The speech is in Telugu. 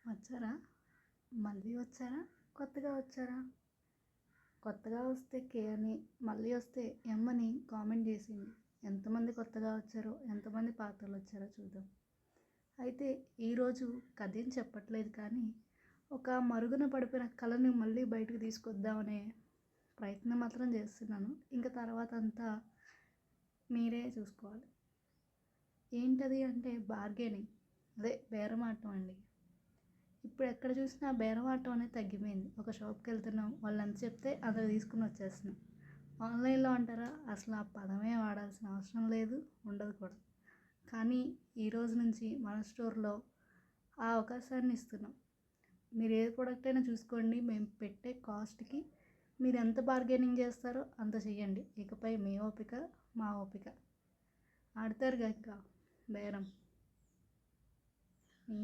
వచ్చారా? మళ్ళీ వచ్చారా? కొత్తగా వచ్చారా? కొత్తగా వస్తే కే అని, మళ్ళీ వస్తే ఎం అని కామెంట్ చేసింది. ఎంతమంది కొత్తగా వచ్చారో, ఎంతమంది పాతోళ్ళు వచ్చారో చూద్దాం. అయితే ఈరోజు కథ ఏం చెప్పట్లేదు, కానీ ఒక మరుగున పడిపోయిన కళని మళ్ళీ బయటకు తీసుకొద్దామనే ప్రయత్నం మాత్రం చేస్తున్నాను. ఇంకా తర్వాత అంతా మీరే చూసుకోవాలి. ఏంటది అంటే బార్గెనింగ్, అదే బేరమాటం అండి. ఇప్పుడు ఎక్కడ చూసినా బేరమాటం అనేది తగ్గిపోయింది. ఒక షాప్కి వెళ్తున్నాం, వాళ్ళు ఎంత చెప్తే అంత తీసుకుని వచ్చేస్తున్నాం. ఆన్లైన్లో అంటారా, అసలు ఆ పదమే వాడాల్సిన అవసరం లేదు, ఉండదు కూడా. కానీ ఈరోజు నుంచి మన స్టోర్లో ఆ అవకాశాన్ని ఇస్తున్నాం. మీరు ఏ ప్రోడక్ట్ అయినా చూసుకోండి, మేము పెట్టే కాస్ట్కి మీరు ఎంత బార్గెనింగ్ చేస్తారో అంత చెయ్యండి. ఇకపై మీ ఓపిక మా ఓపిక. ఆడతారు ఇంకా బేరం మీ